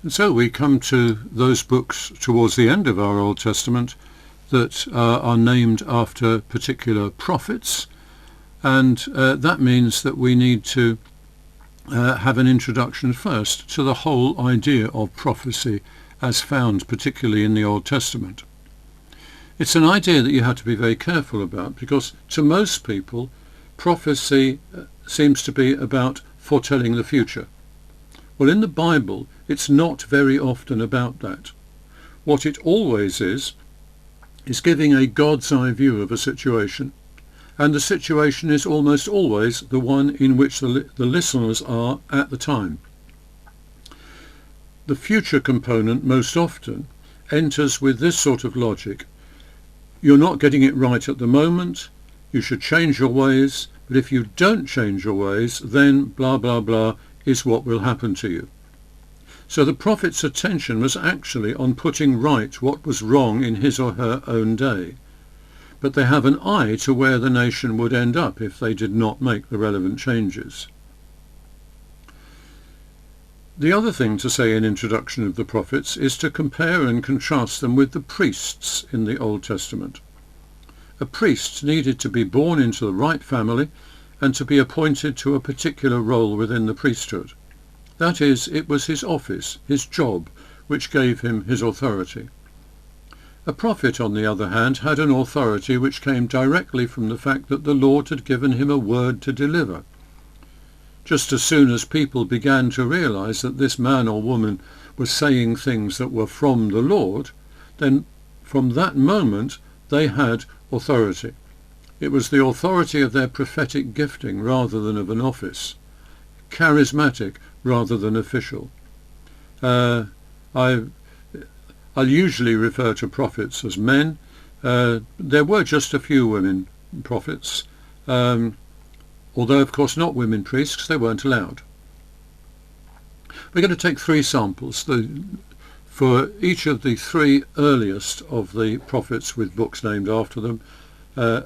And so we come to those books towards the end of our Old Testament that are named after particular prophets, and that means that we need to have an introduction first to the whole idea of prophecy as found particularly in the Old Testament. It's an idea that you have to be very careful about, because to most people prophecy seems to be about foretelling the future. Well, in the Bible it's not very often about that. What it always is giving a God's eye view of a situation, and the situation is almost always the one in which the listeners are at the time. The future component most often enters with this sort of logic: you're not getting it right at the moment, you should change your ways, but if you don't change your ways, then blah blah blah is what will happen to you. So the prophet's attention was actually on putting right what was wrong in his or her own day. But they have an eye to where the nation would end up if they did not make the relevant changes. The other thing to say in introduction of the prophets is to compare and contrast them with the priests in the Old Testament. A priest needed to be born into the right family and to be appointed to a particular role within the priesthood. That is, it was his office, his job, which gave him his authority. A prophet, on the other hand, had an authority which came directly from the fact that the Lord had given him a word to deliver. Just as soon as people began to realize that this man or woman was saying things that were from the Lord, then from that moment they had authority. It was the authority of their prophetic gifting rather than of an office, charismatic rather than official. I'll usually refer to prophets as men. There were just a few women prophets, although of course not women priests, because they weren't allowed. We're going to take three samples for each of the three earliest of the prophets with books named after them: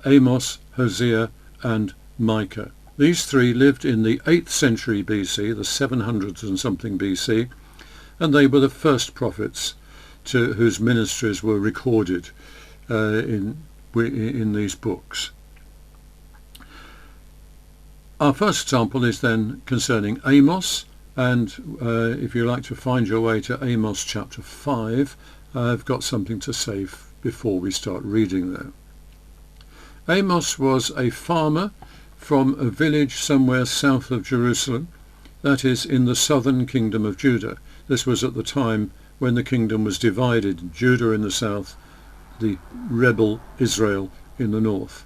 Amos, Hosea and Micah. These three lived in the 8th century BC, the 700s and something BC, and they were the first prophets whose ministries were recorded in these books. Our first sample is then concerning Amos, and if you like to find your way to Amos chapter 5, I've got something to say before we start reading there. Amos was a farmer from a village somewhere south of Jerusalem, that is, in the southern kingdom of Judah. This was at the time when the kingdom was divided, Judah in the south, the rebel Israel in the north.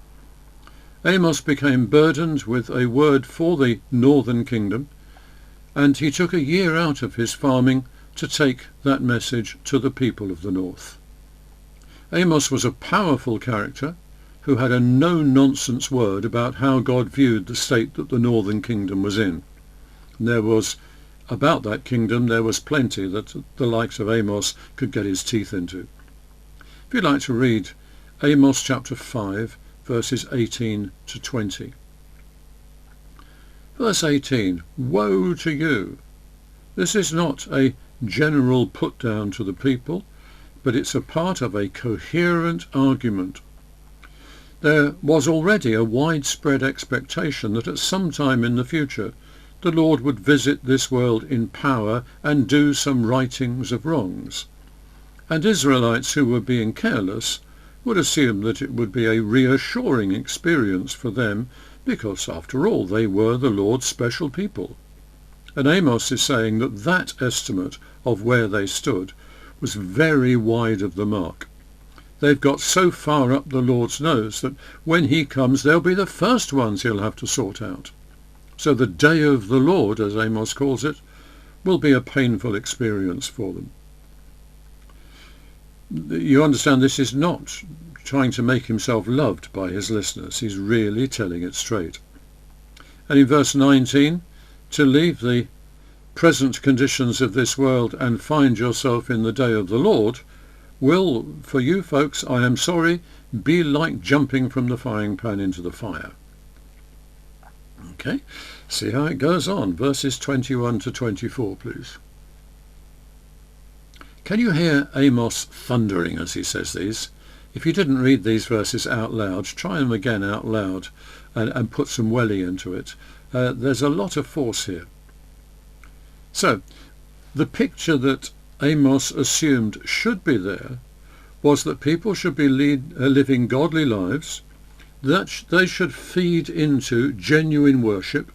Amos became burdened with a word for the northern kingdom, and he took a year out of his farming to take that message to the people of the north. Amos was a powerful character who had a no-nonsense word about how God viewed the state that the northern kingdom was in. And about that kingdom there was plenty that the likes of Amos could get his teeth into. If you'd like to read Amos chapter 5, verses 18 to 20. Verse 18, "Woe to you! This is not a general put-down to the people, but it's a part of a coherent argument. There was already a widespread expectation that at some time in the future the Lord would visit this world in power and do some rightings of wrongs. And Israelites who were being careless would assume that it would be a reassuring experience for them, because after all they were the Lord's special people." And Amos is saying that that estimate of where they stood was very wide of the mark. They've got so far up the Lord's nose that when he comes they'll be the first ones he'll have to sort out. So the day of the Lord, as Amos calls it, will be a painful experience for them. You understand, this is not trying to make himself loved by his listeners. He's really telling it straight. And in verse 19, "To leave the present conditions of this world and find yourself in the day of the Lord will, for you folks, I am sorry, be like jumping from the frying pan into the fire." Okay, see how it goes on. Verses 21 to 24, please. Can you hear Amos thundering as he says these? If you didn't read these verses out loud, try them again out loud and put some welly into it. There's a lot of force here. So, the picture that Amos assumed should be there was that people should be living godly lives, that they should feed into genuine worship,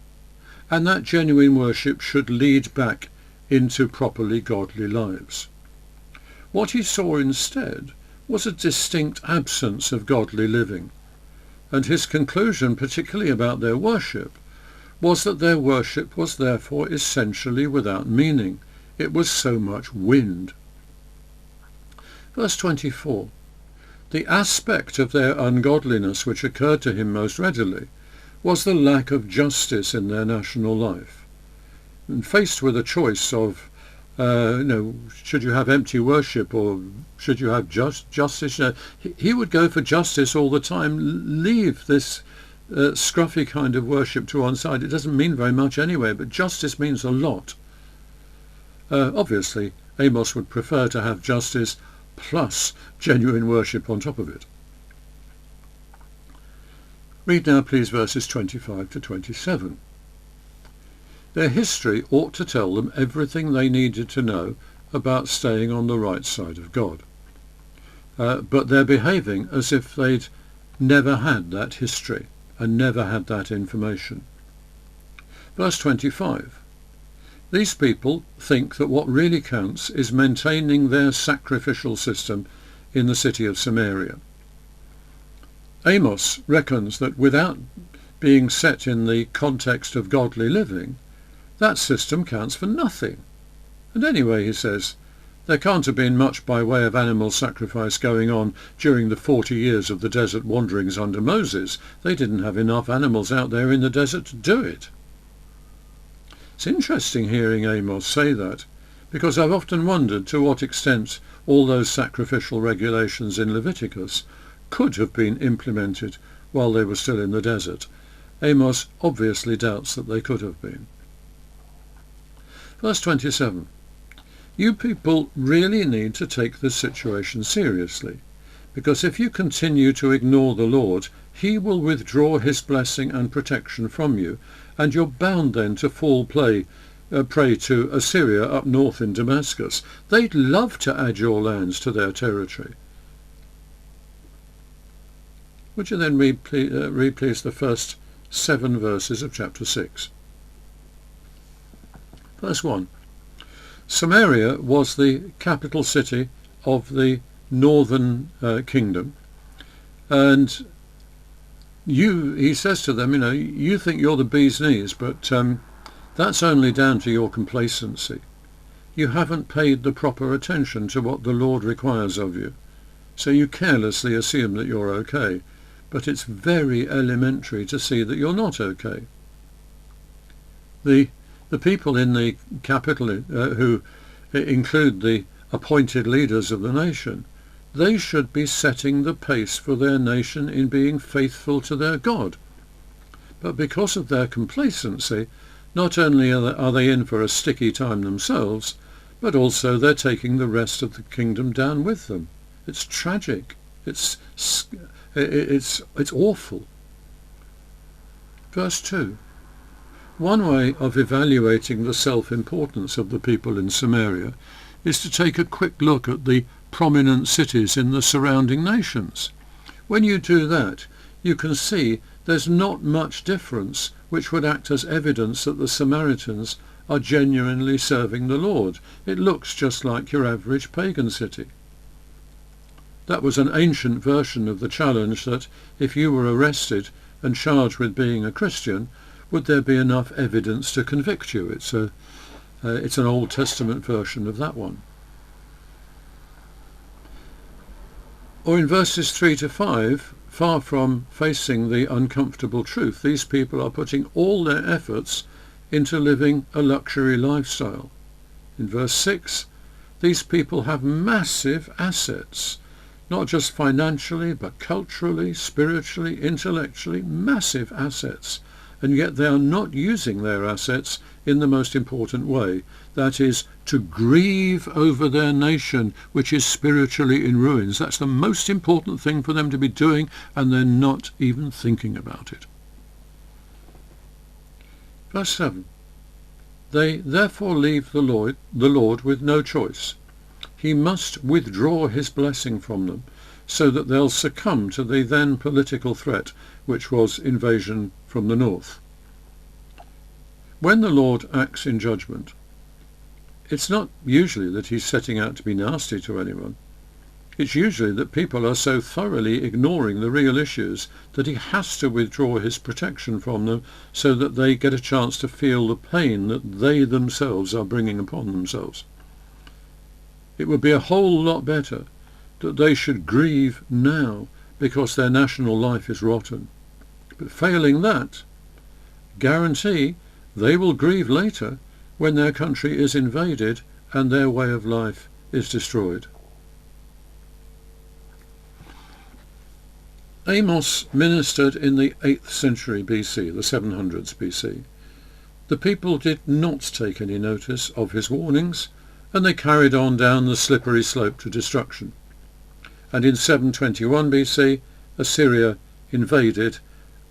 and that genuine worship should lead back into properly godly lives. What he saw instead was a distinct absence of godly living, and his conclusion, particularly about their worship, was that their worship was therefore essentially without meaning. It was so much wind. Verse 24. The aspect of their ungodliness which occurred to him most readily was the lack of justice in their national life. And faced with a choice of, should you have empty worship or should you have justice? He would go for justice all the time. Leave this scruffy kind of worship to one side. It doesn't mean very much anyway, but justice means a lot. Obviously, Amos would prefer to have justice plus genuine worship on top of it. Read now, please, verses 25 to 27. Their history ought to tell them everything they needed to know about staying on the right side of God. But they're behaving as if they'd never had that history and never had that information. Verse 25. These people think that what really counts is maintaining their sacrificial system in the city of Samaria. Amos reckons that without being set in the context of godly living, that system counts for nothing. And anyway, he says, there can't have been much by way of animal sacrifice going on during the 40 years of the desert wanderings under Moses. They didn't have enough animals out there in the desert to do it. It's interesting hearing Amos say that, because I've often wondered to what extent all those sacrificial regulations in Leviticus could have been implemented while they were still in the desert. Amos obviously doubts that they could have been. Verse 27. You people really need to take this situation seriously, because if you continue to ignore the Lord, he will withdraw his blessing and protection from you, and you're bound then to fall prey to Assyria up north in Damascus. They'd love to add your lands to their territory. Would you then read please the first 7 verses of chapter 6. Verse 1. Samaria was the capital city of the northern kingdom, and he says to them, you think you're the bee's knees, but that's only down to your complacency. You haven't paid the proper attention to what the Lord requires of you, so you carelessly assume that you're okay, but it's very elementary to see that you're not okay. The people in the capital who include the appointed leaders of the nation, they should be setting the pace for their nation in being faithful to their God. But because of their complacency, not only are they in for a sticky time themselves, but also they're taking the rest of the kingdom down with them. It's tragic. It's awful. Verse 2. One way of evaluating the self-importance of the people in Samaria is to take a quick look at the prominent cities in the surrounding nations. When you do that, you can see there's not much difference which would act as evidence that the Samaritans are genuinely serving the Lord. It looks just like your average pagan city. That was an ancient version of the challenge that if you were arrested and charged with being a Christian, would there be enough evidence to convict you? It's an Old Testament version of that one. Or in verses 3 to 5, far from facing the uncomfortable truth, these people are putting all their efforts into living a luxury lifestyle. In verse 6, these people have massive assets, not just financially, but culturally, spiritually, intellectually, massive assets. and yet they are not using their assets in the most important way, that is, to grieve over their nation, which is spiritually in ruins. That's the most important thing for them to be doing, and they're not even thinking about it. Verse 7. They therefore leave the Lord with no choice. He must withdraw his blessing from them, so that they'll succumb to the then political threat, which was invasion from the north. When the Lord acts in judgment, it's not usually that he's setting out to be nasty to anyone. It's usually that people are so thoroughly ignoring the real issues that he has to withdraw his protection from them so that they get a chance to feel the pain that they themselves are bringing upon themselves. It would be a whole lot better that they should grieve now because their national life is rotten. But failing that, guarantee they will grieve later when their country is invaded and their way of life is destroyed. Amos ministered in the 8th century BC, the 700s BC. The people did not take any notice of his warnings, and they carried on down the slippery slope to destruction. And in 721 BC, Assyria invaded,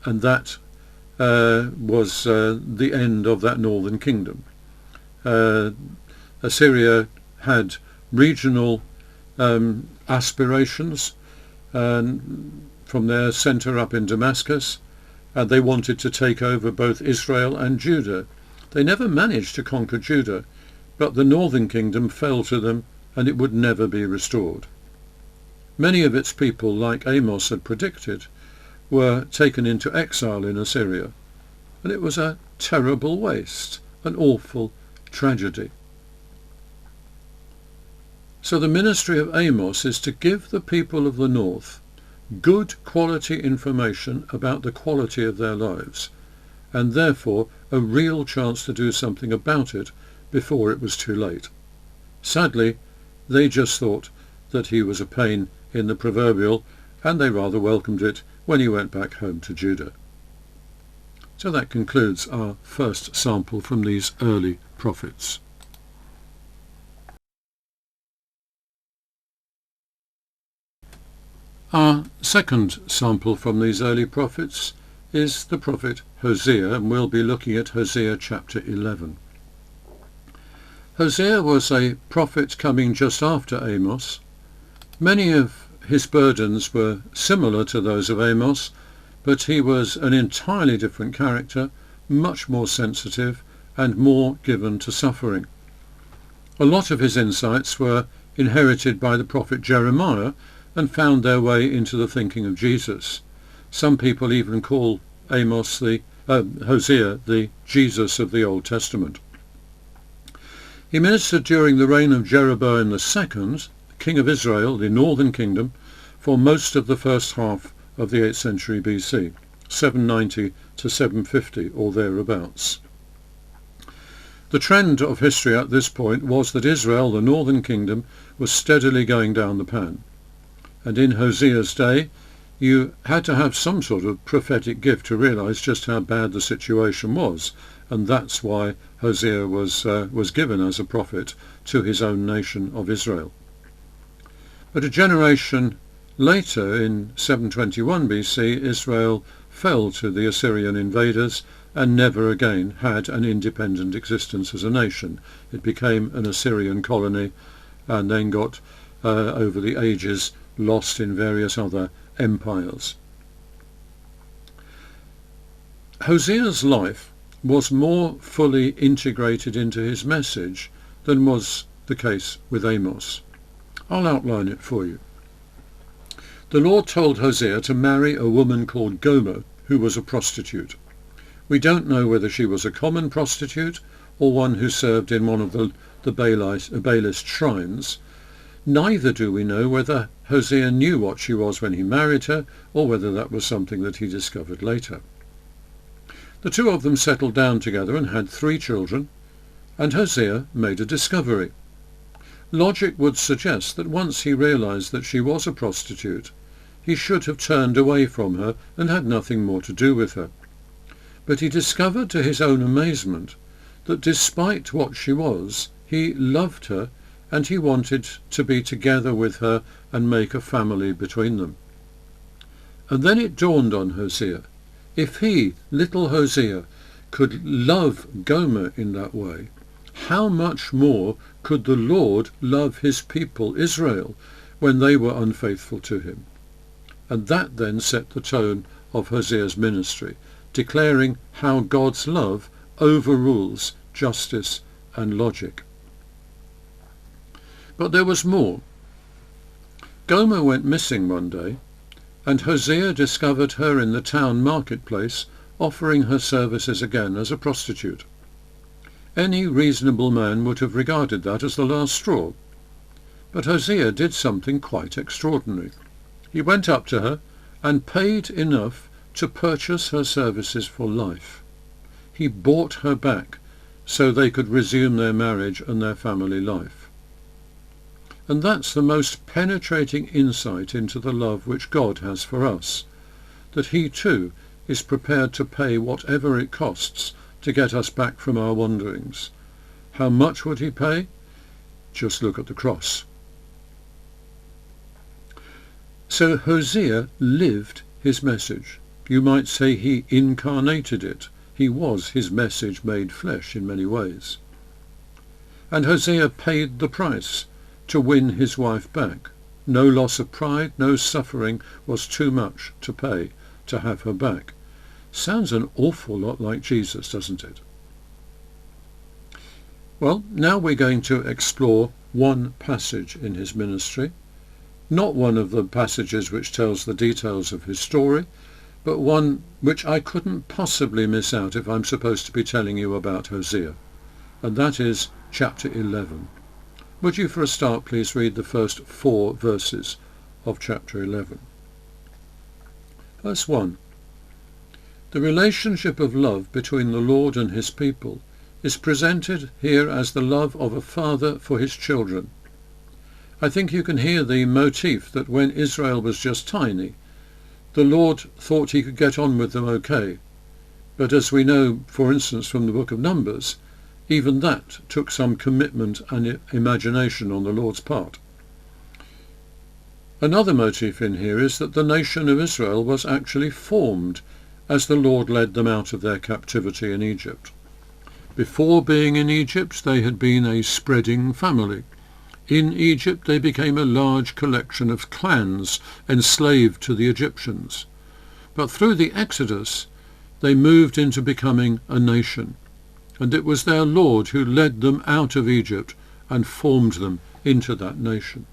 and that was the end of that northern kingdom. Assyria had regional aspirations from their centre up in Damascus, and they wanted to take over both Israel and Judah. They never managed to conquer Judah, but the northern kingdom fell to them, and it would never be restored. Many of its people, like Amos had predicted, were taken into exile in Assyria, and it was a terrible waste, an awful tragedy. So the ministry of Amos is to give the people of the north good quality information about the quality of their lives, and therefore a real chance to do something about it before it was too late. Sadly, they just thought that he was a pain in the proverbial, and they rather welcomed it when he went back home to Judah. So that concludes our first sample from these early prophets. Our second sample from these early prophets is the prophet Hosea, and we'll be looking at Hosea chapter 11. Hosea was a prophet coming just after Amos. Many of his burdens were similar to those of Amos, but he was an entirely different character, much more sensitive and more given to suffering. A lot of his insights were inherited by the prophet Jeremiah and found their way into the thinking of Jesus. Some people even call Hosea the Jesus of the Old Testament. He ministered during the reign of Jeroboam II, king of Israel, the northern kingdom, for most of the first half of the 8th century BC, 790 to 750 or thereabouts. The trend of history at this point was that Israel, the northern kingdom, was steadily going down the pan. And in Hosea's day, you had to have some sort of prophetic gift to realize just how bad the situation was, and that's why Hosea was given as a prophet to his own nation of Israel. But a generation later, in 721 BC, Israel fell to the Assyrian invaders and never again had an independent existence as a nation. It became an Assyrian colony and then got, over the ages, lost in various other empires. Hosea's life was more fully integrated into his message than was the case with Amos. I'll outline it for you. The Lord told Hosea to marry a woman called Gomer, who was a prostitute. We don't know whether she was a common prostitute or one who served in one of the Baalist shrines. Neither do we know whether Hosea knew what she was when he married her, or whether that was something that he discovered later. The two of them settled down together and had 3 children, and Hosea made a discovery. Logic would suggest that once he realized that she was a prostitute, he should have turned away from her and had nothing more to do with her. But he discovered to his own amazement that despite what she was, he loved her and he wanted to be together with her and make a family between them. And then it dawned on Hosea, if he, little Hosea, could love Gomer in that way, how much more could the Lord love his people Israel when they were unfaithful to him? And that then set the tone of Hosea's ministry, declaring how God's love overrules justice and logic. But there was more. Gomer went missing one day, and Hosea discovered her in the town marketplace offering her services again as a prostitute. Any reasonable man would have regarded that as the last straw. But Hosea did something quite extraordinary. He went up to her and paid enough to purchase her services for life. He bought her back so they could resume their marriage and their family life. And that's the most penetrating insight into the love which God has for us, that he too is prepared to pay whatever it costs to get us back from our wanderings. How much would he pay? Just look at the cross. So Hosea lived his message. You might say he incarnated it. He was his message made flesh in many ways. And Hosea paid the price to win his wife back. No loss of pride, no suffering was too much to pay to have her back. Sounds an awful lot like Jesus, doesn't it? Well, now we're going to explore one passage in his ministry, not one of the passages which tells the details of his story, but one which I couldn't possibly miss out if I'm supposed to be telling you about Hosea, and that is chapter 11. Would you for a start please read the first 4 verses of chapter 11. Verse 1. The relationship of love between the Lord and his people is presented here as the love of a father for his children. I think you can hear the motif that when Israel was just tiny, the Lord thought he could get on with them okay. But as we know, for instance, from the book of Numbers, even that took some commitment and imagination on the Lord's part. Another motif in here is that the nation of Israel was actually formed as the Lord led them out of their captivity in Egypt. Before being in Egypt, they had been a spreading family. In Egypt, they became a large collection of clans enslaved to the Egyptians. But through the Exodus, they moved into becoming a nation, and it was their Lord who led them out of Egypt and formed them into that nation.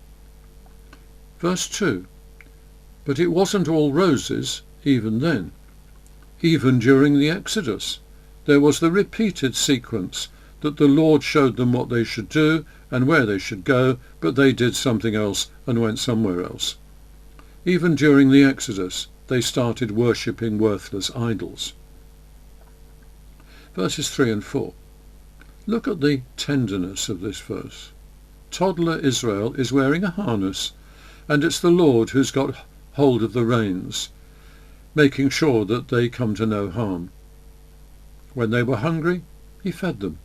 Verse 2. But it wasn't all roses even then. Even during the Exodus, there was the repeated sequence that the Lord showed them what they should do and where they should go, but they did something else and went somewhere else. Even during the Exodus, they started worshipping worthless idols. Verses 3 and 4. Look at the tenderness of this verse. Toddler Israel is wearing a harness, and it's the Lord who's got hold of the reins, making sure that they come to no harm. When they were hungry, he fed them,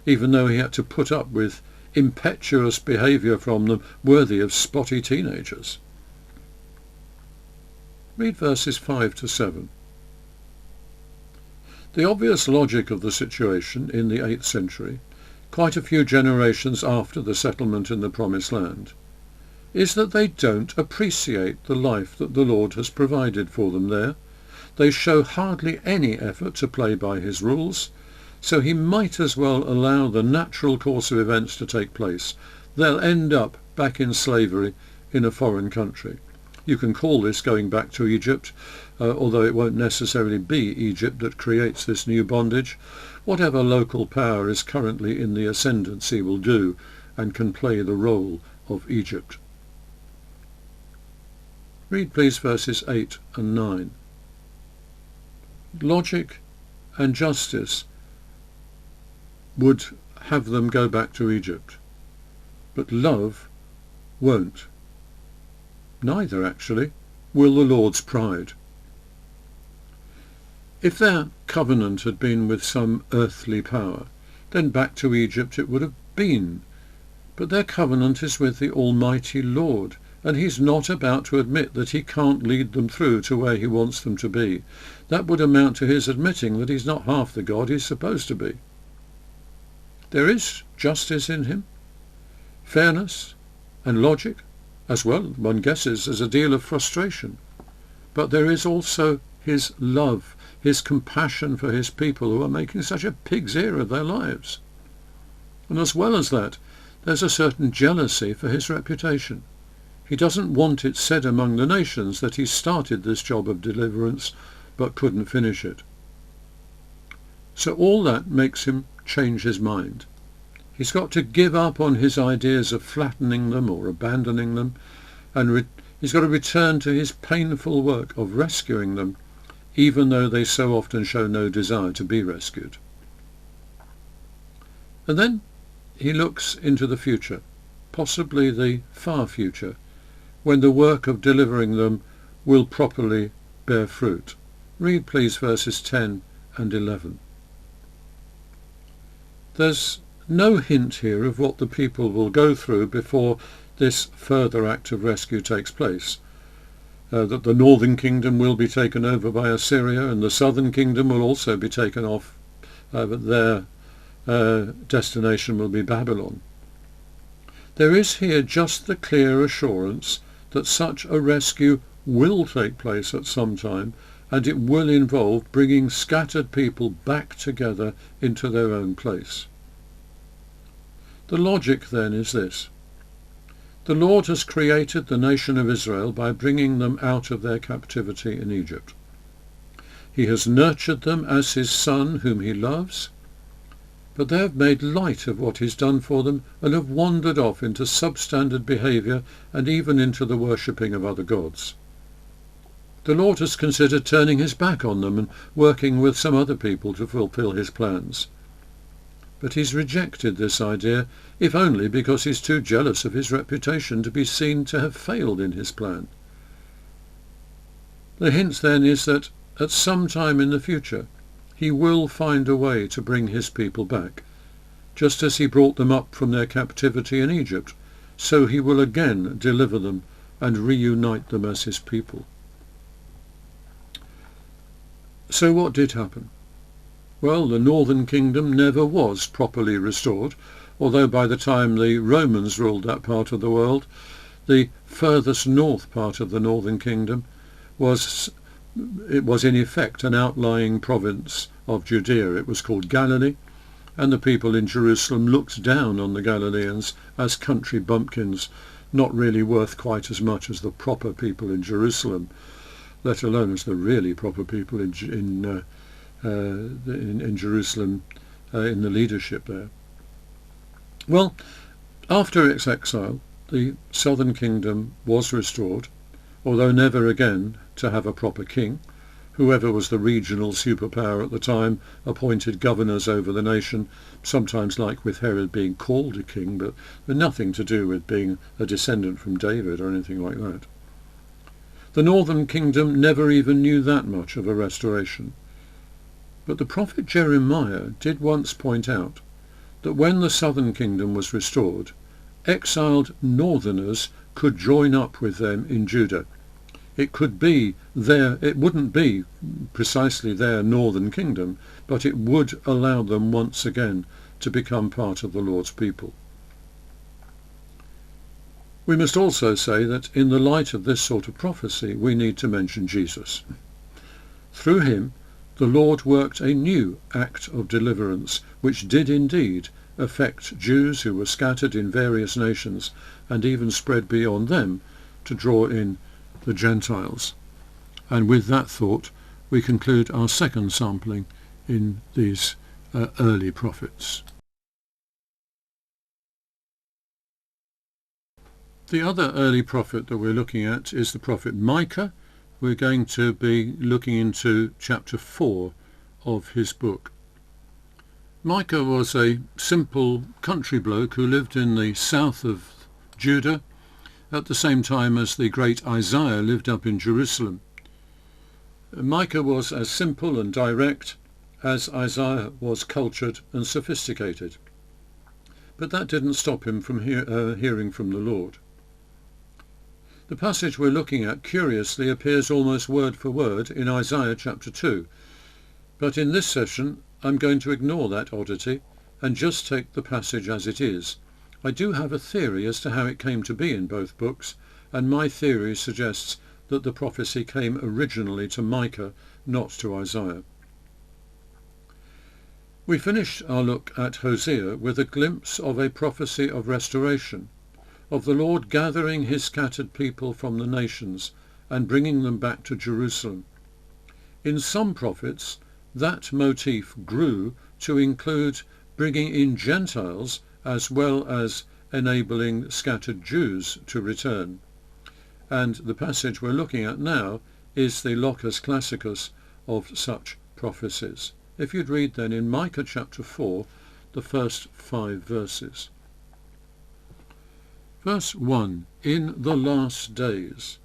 even though he had to put up with impetuous behaviour from them worthy of spotty teenagers. Read verses 5 to 7. The obvious logic of the situation in the 8th century, quite a few generations after the settlement in the Promised Land, is that they don't appreciate the life that the Lord has provided for them there. They show hardly any effort to play by his rules, so he might as well allow the natural course of events to take place. They'll end up back in slavery in a foreign country. You can call this going back to Egypt, although it won't necessarily be Egypt that creates this new bondage. Whatever local power is currently in the ascendancy will do and can play the role of Egypt. Read please verses 8 and 9. Logic and justice would have them go back to Egypt, but love won't. Neither, actually, will the Lord's pride. If their covenant had been with some earthly power, then back to Egypt it would have been. But their covenant is with the Almighty Lord, and he's not about to admit that he can't lead them through to where he wants them to be. That would amount to his admitting that he's not half the God he's supposed to be. There is justice in him, fairness and logic, as well, one guesses, as a deal of frustration. But there is also his love, his compassion for his people who are making such a pig's ear of their lives. And as well as that, there's a certain jealousy for his reputation. He doesn't want it said among the nations that he started this job of deliverance but couldn't finish it. So all that makes him change his mind. He's got to give up on his ideas of flattening them or abandoning them, and he's got to return to his painful work of rescuing them, even though they so often show no desire to be rescued. And then he looks into the future, possibly the far future, when the work of delivering them will properly bear fruit. Read, please, verses 10 and 11. There's no hint here of what the people will go through before this further act of rescue takes place. That the northern kingdom will be taken over by Assyria, and the southern kingdom will also be taken off, but their destination will be Babylon. There is here just the clear assurance that such a rescue will take place at some time, and it will involve bringing scattered people back together into their own place. The logic then is this. The Lord has created the nation of Israel by bringing them out of their captivity in Egypt. He has nurtured them as his son whom he loves, but they have made light of what he's done for them and have wandered off into substandard behaviour and even into the worshipping of other gods. The Lord has considered turning his back on them and working with some other people to fulfil his plans. But he's rejected this idea, if only because he's too jealous of his reputation to be seen to have failed in his plan. The hint then is that at some time in the future he will find a way to bring his people back. Just as he brought them up from their captivity in Egypt, so he will again deliver them and reunite them as his people. So what did happen? Well, the northern kingdom never was properly restored, although by the time the Romans ruled that part of the world, the furthest north part of the northern kingdom was in effect an outlying province of Judea. It was called Galilee, and the people in Jerusalem looked down on the Galileans as country bumpkins, not really worth quite as much as the proper people in Jerusalem, let alone as the really proper people in Jerusalem, in the leadership there. Well, after its exile, the southern kingdom was restored, although never again to have a proper king. Whoever was the regional superpower at the time appointed governors over the nation, sometimes like with Herod being called a king, but with nothing to do with being a descendant from David or anything like that. The northern kingdom never even knew that much of a restoration. But the prophet Jeremiah did once point out that when the southern kingdom was restored, exiled northerners could join up with them in Judah. It wouldn't be precisely their northern kingdom, but it would allow them once again to become part of the Lord's people. We must also say that in the light of this sort of prophecy, we need to mention Jesus. Through him, the Lord worked a new act of deliverance, which did indeed affect Jews who were scattered in various nations and even spread beyond them to draw in the Gentiles. And with that thought, we conclude our second sampling in these early prophets. The other early prophet that we're looking at is the prophet Micah. We're going to be looking into chapter 4 of his book. Micah was a simple country bloke who lived in the south of Judah at the same time as the great Isaiah lived up in Jerusalem. Micah was as simple and direct as Isaiah was cultured and sophisticated. But that didn't stop him from hearing from the Lord. The passage we're looking at curiously appears almost word for word in Isaiah chapter 2. But in this session I'm going to ignore that oddity and just take the passage as it is. I do have a theory as to how it came to be in both books, and my theory suggests that the prophecy came originally to Micah, not to Isaiah. We finish our look at Hosea with a glimpse of a prophecy of restoration, of the Lord gathering his scattered people from the nations and bringing them back to Jerusalem. In some prophets, that motif grew to include bringing in Gentiles as well as enabling scattered Jews to return. And the passage we're looking at now is the locus classicus of such prophecies. If you'd read then in Micah chapter 4, the first 5 verses. Verse 1, in the last days.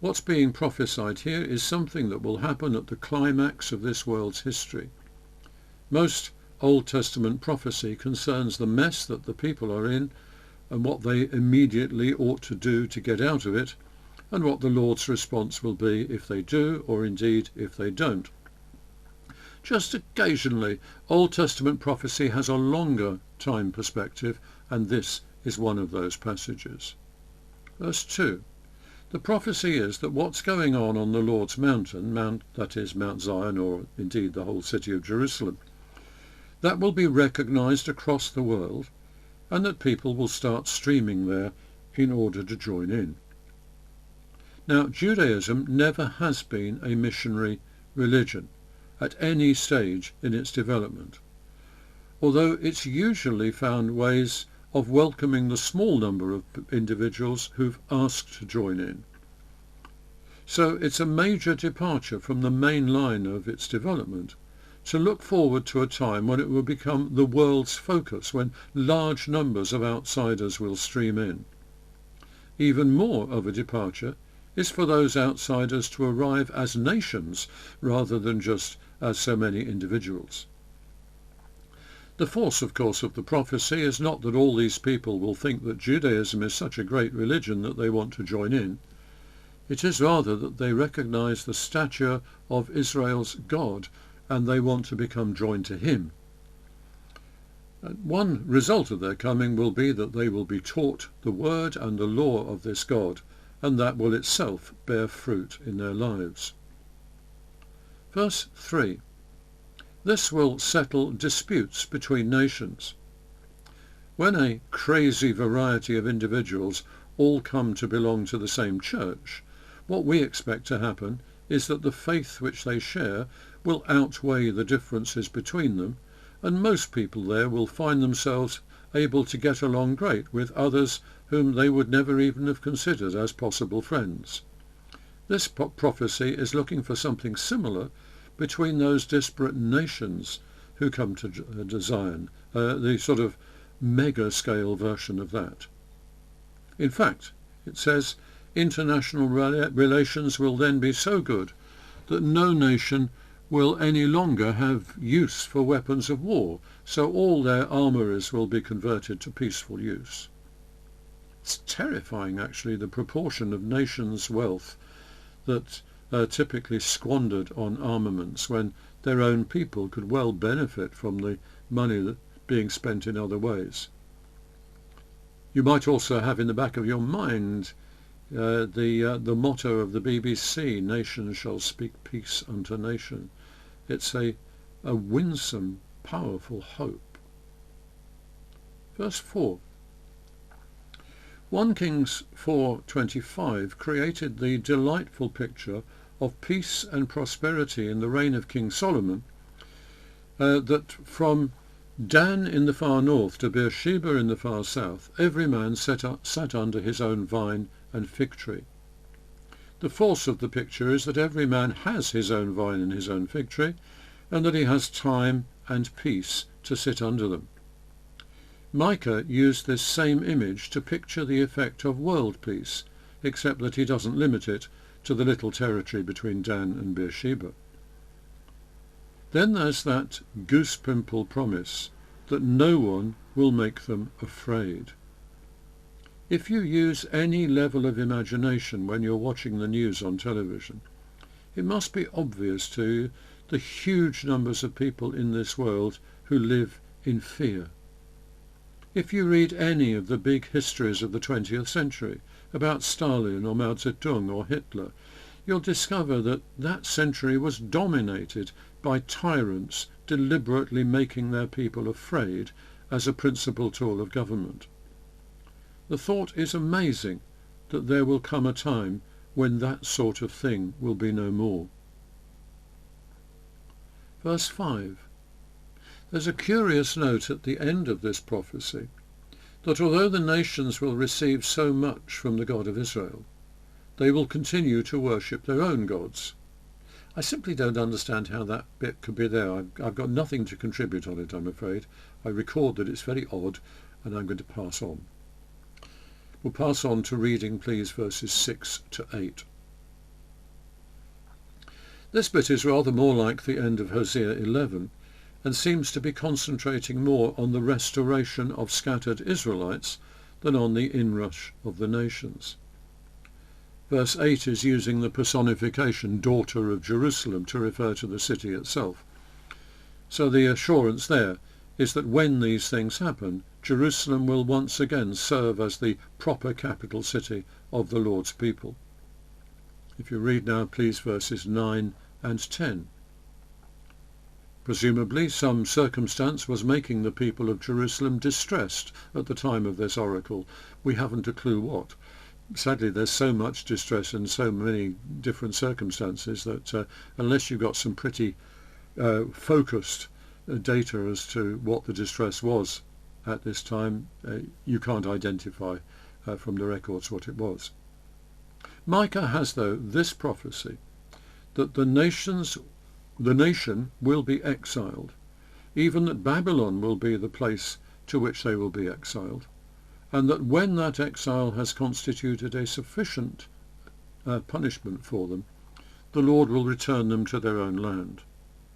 What's being prophesied here is something that will happen at the climax of this world's history. Most Old Testament prophecy concerns the mess that the people are in and what they immediately ought to do to get out of it, and what the Lord's response will be if they do, or indeed if they don't. Just occasionally, Old Testament prophecy has a longer time perspective, and this is one of those passages. Verse 2. The prophecy is that what's going on the Lord's mountain, that is Mount Zion, or indeed the whole city of Jerusalem, that will be recognized across the world, and that people will start streaming there in order to join in. Now, Judaism never has been a missionary religion at any stage in its development, although it's usually found ways of welcoming the small number of individuals who've asked to join in. So it's a major departure from the main line of its development to look forward to a time when it will become the world's focus, when large numbers of outsiders will stream in. Even more of a departure is for those outsiders to arrive as nations rather than just as so many individuals. The force, of course, of the prophecy is not that all these people will think that Judaism is such a great religion that they want to join in. It is rather that they recognize the stature of Israel's God and they want to become joined to him. And one result of their coming will be that they will be taught the word and the law of this God, and that will itself bear fruit in their lives. Verse 3. This will settle disputes between nations. When a crazy variety of individuals all come to belong to the same church, what we expect to happen is that the faith which they share will outweigh the differences between them, and most people there will find themselves able to get along great with others whom they would never even have considered as possible friends. This prophecy is looking for something similar between those disparate nations who come to Zion, the sort of mega-scale version of that. In fact, it says, international relations will then be so good that no nation will any longer have use for weapons of war, so all their armourers will be converted to peaceful use. It's terrifying, actually, the proportion of nations' wealth that are typically squandered on armaments when their own people could well benefit from the money that being spent in other ways. You might also have in the back of your mind the motto of the BBC, nation shall speak peace unto nation. It's a winsome, powerful hope. Verse 4. 1 Kings 4:25 created the delightful picture of peace and prosperity in the reign of King Solomon, that from Dan in the far north to Beersheba in the far south, every man sat under his own vine and fig tree. The force of the picture is that every man has his own vine and his own fig tree, and that he has time and peace to sit under them. Micah used this same image to picture the effect of world peace, except that he doesn't limit it to the little territory between Dan and Beersheba. Then there's that goose-pimple promise that no one will make them afraid. If you use any level of imagination when you're watching the news on television, it must be obvious to you the huge numbers of people in this world who live in fear. If you read any of the big histories of the 20th century about Stalin or Mao Zedong or Hitler, you'll discover that that century was dominated by tyrants deliberately making their people afraid as a principal tool of government. The thought is amazing that there will come a time when that sort of thing will be no more. Verse 5. There's a curious note at the end of this prophecy that although the nations will receive so much from the God of Israel, they will continue to worship their own gods. I simply don't understand how that bit could be there. I've got nothing to contribute on it, I'm afraid. I record that it's very odd, and I'm going to pass on. We'll pass on to reading, please, verses 6 to 8. This bit is rather more like the end of Hosea 11, and seems to be concentrating more on the restoration of scattered Israelites than on the inrush of the nations. Verse 8 is using the personification daughter of Jerusalem to refer to the city itself. So the assurance there is that when these things happen, Jerusalem will once again serve as the proper capital city of the Lord's people. If you read now, please, verses 9 and 10. Presumably some circumstance was making the people of Jerusalem distressed at the time of this oracle. We haven't a clue what. Sadly, there's so much distress and so many different circumstances that unless you've got some pretty focused data as to what the distress was at this time, you can't identify from the records what it was. Micah has, though, this prophecy that the nation will be exiled, even that Babylon will be the place to which they will be exiled, and that when that exile has constituted a sufficient punishment for them, the Lord will return them to their own land.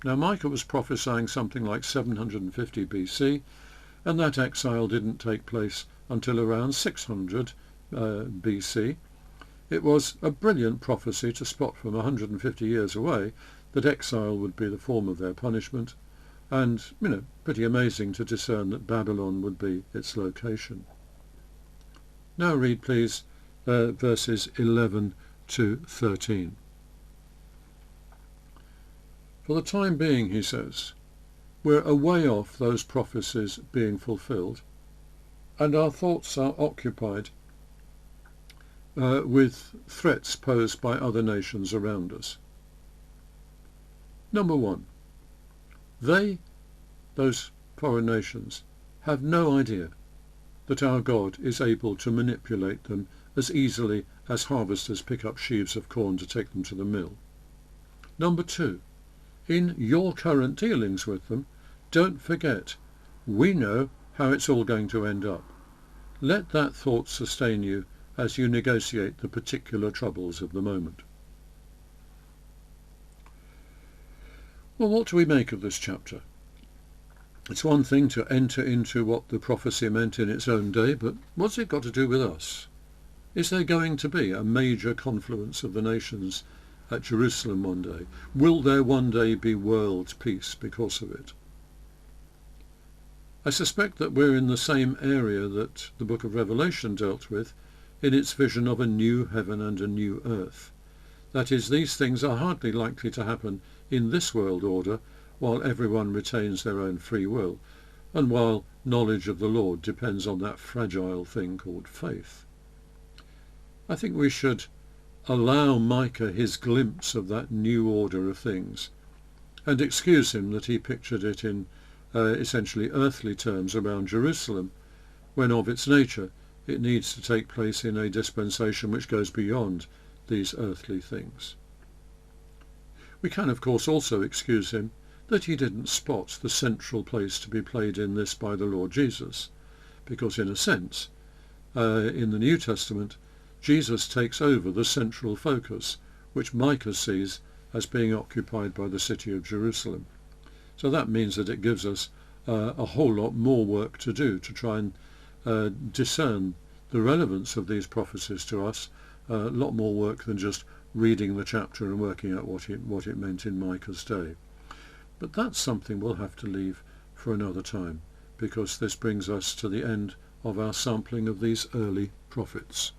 Now Micah was prophesying something like 750 BC, and that exile didn't take place until around 600 BC. It was a brilliant prophecy to spot from 150 years away that exile would be the form of their punishment, and, pretty amazing to discern that Babylon would be its location. Now read, please, verses 11 to 13. For the time being, he says, we're a way off those prophecies being fulfilled, and our thoughts are occupied with threats posed by other nations around us. Number one, those foreign nations, have no idea that our God is able to manipulate them as easily as harvesters pick up sheaves of corn to take them to the mill. Number two, in your current dealings with them, don't forget, we know how it's all going to end up. Let that thought sustain you as you negotiate the particular troubles of the moment. Well, what do we make of this chapter? It's one thing to enter into what the prophecy meant in its own day, but what's it got to do with us? Is there going to be a major confluence of the nations at Jerusalem one day? Will there one day be world peace because of it? I suspect that we're in the same area that the book of Revelation dealt with in its vision of a new heaven and a new earth. That is, these things are hardly likely to happen in this world order while everyone retains their own free will, and while knowledge of the Lord depends on that fragile thing called faith. I think we should allow Micah his glimpse of that new order of things, and excuse him that he pictured it in essentially earthly terms around Jerusalem, when of its nature it needs to take place in a dispensation which goes beyond these earthly things. We can, of course, also excuse him that he didn't spot the central place to be played in this by the Lord Jesus, because in a sense, in the New Testament, Jesus takes over the central focus which Micah sees as being occupied by the city of Jerusalem. So that means that it gives us a whole lot more work to do to try and discern the relevance of these prophecies to us, a lot more work than just reading the chapter and working out what it meant in Micah's day. But that's something we'll have to leave for another time, because this brings us to the end of our sampling of these early prophets.